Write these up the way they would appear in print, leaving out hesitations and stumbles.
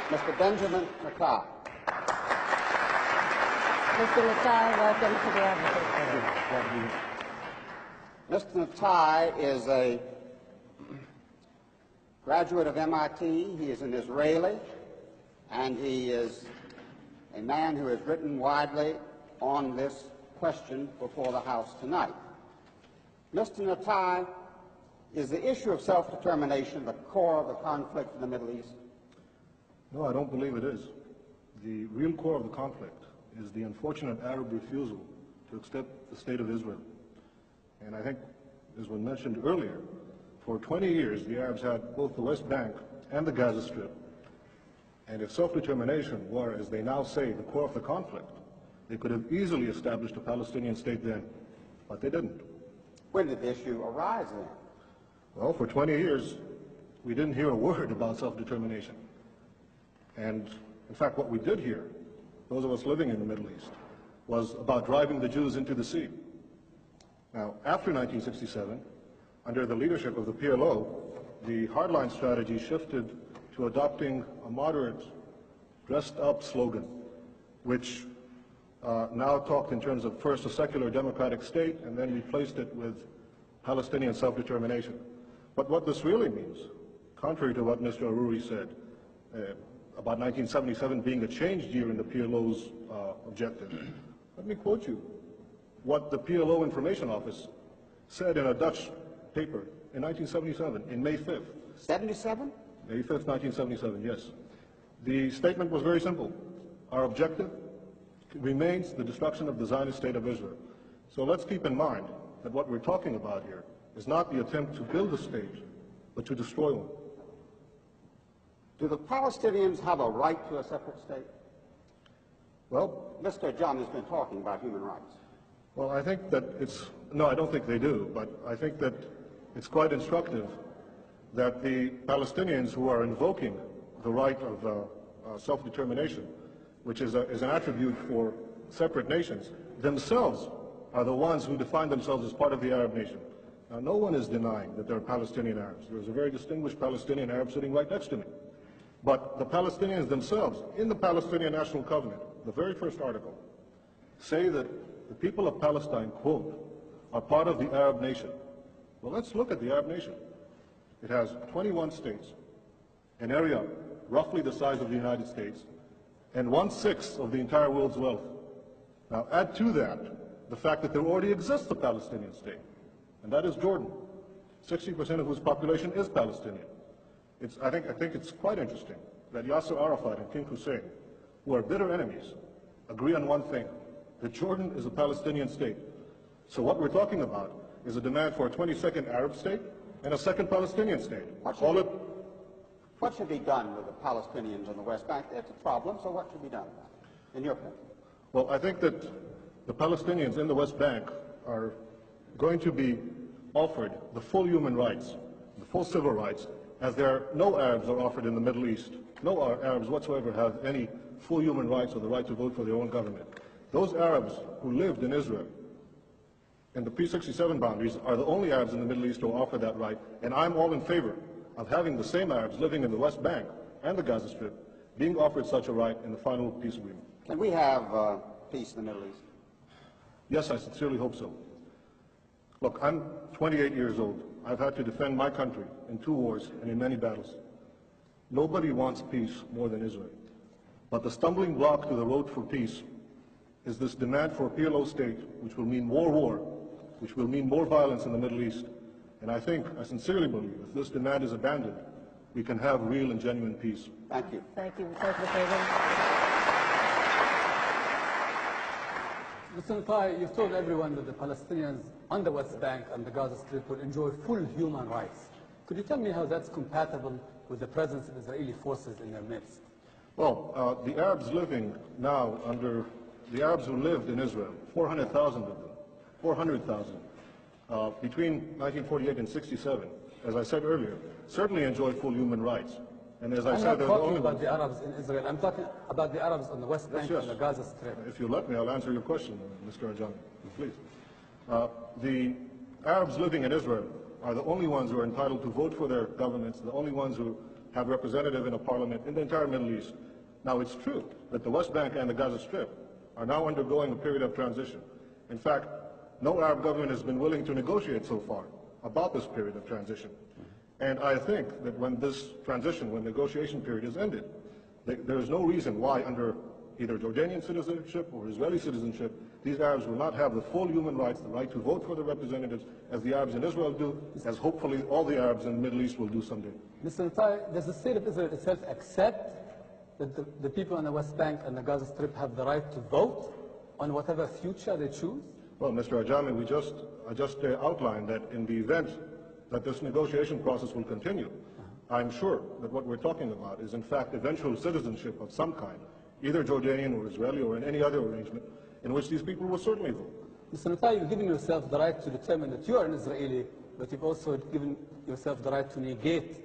Mr. Benjamin Nakai. Mr. Nakai, welcome to the advocate. Mr. Nakai is a graduate of MIT. He is an Israeli, and he is a man who has written widely on this question before the House tonight. Mr. Nakai, is the issue of self-determination the core of the conflict in the Middle East? No, I don't believe it is. The real core of the conflict is the unfortunate Arab refusal to accept the state of Israel. And I think, as was mentioned earlier, for 20 years the Arabs had both the West Bank and the Gaza Strip. And if self-determination were, as they now say, the core of the conflict, they could have easily established a Palestinian state then, but they didn't. When did the issue arise then? Well, for 20 years, we didn't hear a word about self-determination. And in fact, what we did hear, those of us living in the Middle East, was about driving the Jews into the sea. Now, after 1967, under the leadership of the PLO, the hardline strategy shifted to adopting a moderate, dressed-up slogan, which now talked in terms of first a secular democratic state, and then replaced it with Palestinian self-determination. But what this really means, contrary to what Mr. Aruri said, about 1977 being a changed year in the PLO's objective, let me quote you what the PLO Information Office said in a Dutch paper in 1977, in May 5th. 77? May 5th, 1977, yes. The statement was very simple. Our objective remains the destruction of the Zionist state of Israel. So let's keep in mind that what we're talking about here is not the attempt to build a state, but to destroy one. Do the Palestinians have a right to a separate state? Well, Mr. John has been talking about human rights. well, I think that no, I don't think they do, but I think that it's quite instructive that the Palestinians who are invoking the right of self-determination, which is an attribute for separate nations, themselves are the ones who define themselves as part of the Arab nation. Now, no one is denying that there are Palestinian Arabs. There's a very distinguished Palestinian Arab sitting right next to me. But the Palestinians themselves, in the Palestinian National Covenant, the very first article, say that the people of Palestine, quote, are part of the Arab nation. Well, let's look at the Arab nation. It has 21 states, an area roughly the size of the United States, and 1/6 of the entire world's wealth. Now, add to that the fact that there already exists a Palestinian state, and that is Jordan, 60% of whose population is Palestinian. I think it's quite interesting that Yasser Arafat and King Hussein, who are bitter enemies, agree on one thing, that Jordan is a Palestinian state. So what we're talking about is a demand for a 22nd Arab state and a second Palestinian state. What should be done with the Palestinians on the West Bank? It's a problem, so what should be done about it, in your opinion? Well, I think that the Palestinians in the West Bank are going to be offered the full human rights, the full civil rights, as no Arabs are offered in the Middle East. No Arabs whatsoever have any full human rights or the right to vote for their own government. Those Arabs who lived in Israel in the pre-67 boundaries are the only Arabs in the Middle East who are offered that right, and I'm all in favor of having the same Arabs living in the West Bank and the Gaza Strip being offered such a right in the final peace agreement. Can we have peace in the Middle East? Yes, I sincerely hope so. Look, I'm 28 years old. I've had to defend my country in 2 wars and in many battles. Nobody wants peace more than Israel. But the stumbling block to the road for peace is this demand for a PLO state, which will mean more war, which will mean more violence in the Middle East. And I sincerely believe, if this demand is abandoned, we can have real and genuine peace. Thank you. Thank you. Thank you, President. Mr. Nakai, you've told everyone that the Palestinians on the West Bank and the Gaza Strip will enjoy full human rights. Could you tell me how that's compatible with the presence of Israeli forces in their midst? Well, the Arabs living now under the Arabs who lived in Israel, 400,000 of them, 400,000, between 1948 and 67, as I said earlier, certainly enjoy full human rights. And as I I'm said, not talking about the Arabs in Israel. I'm talking about the Arabs on the West Bank and the Gaza Strip. If you let me, I'll answer your question, Mr. Ajami, please. The Arabs living in Israel are the only ones who are entitled to vote for their governments, the only ones who have representative in a parliament in the entire Middle East. Now, it's true that the West Bank and the Gaza Strip are now undergoing a period of transition. In fact, no Arab government has been willing to negotiate so far about this period of transition. And I think that when this transition, when negotiation period is ended, there is no reason why under either Jordanian citizenship or Israeli citizenship, these Arabs will not have the full human rights, the right to vote for their representatives, as the Arabs in Israel do, as hopefully all the Arabs in the Middle East will do someday. Mr. Natai, does the state of Israel itself accept that the people on the West Bank and the Gaza Strip have the right to vote on whatever future they choose? Well, Mr. Ajami, I just outlined that in the event that this negotiation process will continue, I'm sure that what we're talking about is in fact eventual citizenship of some kind, either Jordanian or Israeli or in any other arrangement in which these people will certainly vote. Mr. Natai, you've given yourself the right to determine that you are an Israeli, but you've also given yourself the right to negate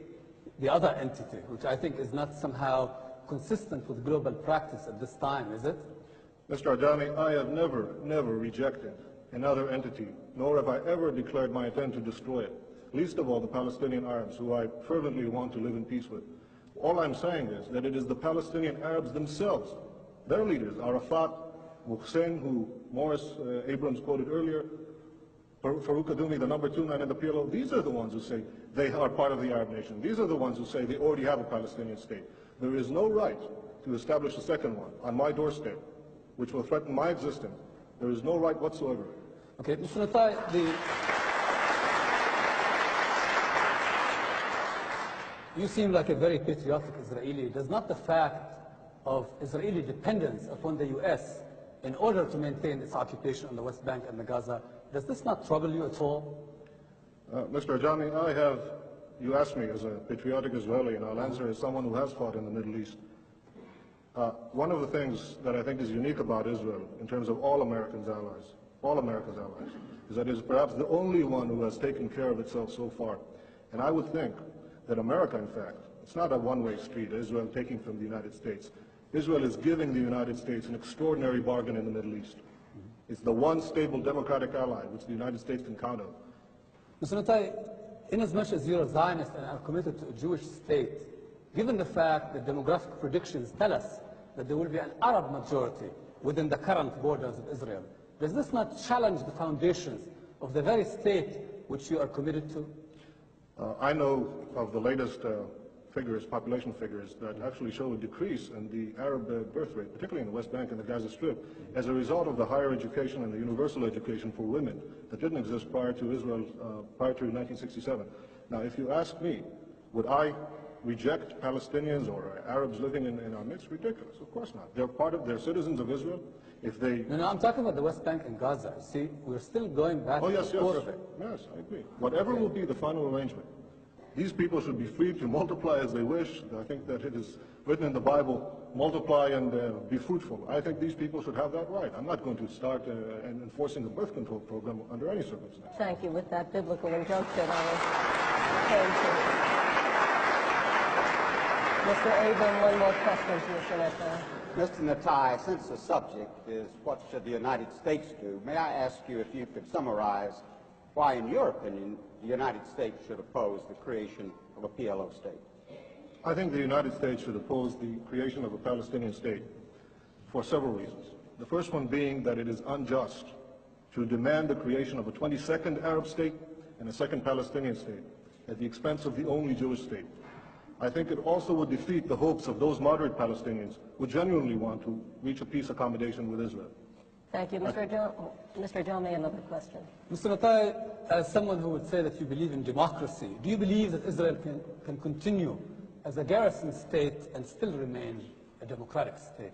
the other entity, which I think is not somehow consistent with global practice at this time, is it? Mr. Ajami, I have never rejected another entity, nor have I ever declared my intent to destroy it, least of all the Palestinian Arabs, who I fervently want to live in peace with. All I'm saying is that it is the Palestinian Arabs themselves, their leaders, Arafat, Hussein, who Morris Abrams quoted earlier, Farouk Kadumi, the number 2 man in the PLO, these are the ones who say they are part of the Arab nation. These are the ones who say they already have a Palestinian state. There is no right to establish a second one on my doorstep, which will threaten my existence. There is no right whatsoever. Okay, Mr. Natai, you seem like a very patriotic Israeli. Does not the fact of Israeli dependence upon the U.S. in order to maintain its occupation on the West Bank and the Gaza, does this not trouble you at all? Mr. Ajami, you asked me as a patriotic Israeli, and I'll answer as someone who has fought in the Middle East. One of the things that I think is unique about Israel, in terms of all America's allies, is that it is perhaps the only one who has taken care of itself so far. And I would think that America, in fact, it's not a one-way street, Israel taking from the United States. Israel is giving the United States an extraordinary bargain in the Middle East. It's the one stable democratic ally which the United States can count on. Mr. Natai, inasmuch as you're a Zionist and are committed to a Jewish state, given the fact that demographic predictions tell us that there will be an Arab majority within the current borders of Israel, does this not challenge the foundations of the very state which you are committed to? I know of the latest population figures, that actually show a decrease in the Arab birth rate, particularly in the West Bank and the Gaza Strip, as a result of the higher education and the universal education for women that didn't exist prior to Israel, prior to 1967. Now, if you ask me, would I reject Palestinians or Arabs living in our midst? Ridiculous, of course not. They're citizens of Israel. If they... No, I'm talking about the West Bank and Gaza. See, we're still going back to the core of it. Yes, I agree. Whatever will be the final arrangement, these people should be free to multiply as they wish. I think that it is written in the Bible, multiply and be fruitful. I think these people should have that right. I'm not going to start enforcing a birth control program under any circumstance. Thank you. With that biblical injunction, I will turn to Mr. Abram. One more question to Mr. Natai. Mr. Natai, since the subject is what should the United States do, may I ask you if you could summarize why, in your opinion, the United States should oppose the creation of a PLO state? I think the United States should oppose the creation of a Palestinian state for several reasons. The first one being that it is unjust to demand the creation of a 22nd Arab state and a second Palestinian state at the expense of the only Jewish state. I think it also would defeat the hopes of those moderate Palestinians who genuinely want to reach a peace accommodation with Israel. Thank you. Mr. Jomei, another question. Mr. Natai, as someone who would say that you believe in democracy, do you believe that Israel can continue as a garrison state and still remain a democratic state?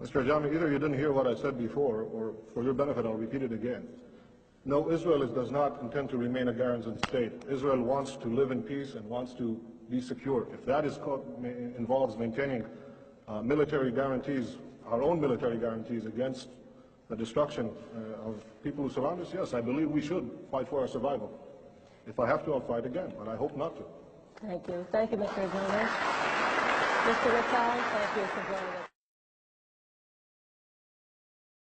Mr. Ajami, either you didn't hear what I said before, or for your benefit, I'll repeat it again. No, Israel does not intend to remain a garrison state. Israel wants to live in peace and wants to be secure. If that involves maintaining military guarantees, our own military guarantees against the destruction of people who surround us, yes, I believe we should fight for our survival. If I have to, I'll fight again, but I hope not to. Thank you. Thank you, Mr. Jomei. Mr. Natai, thank you for joining us.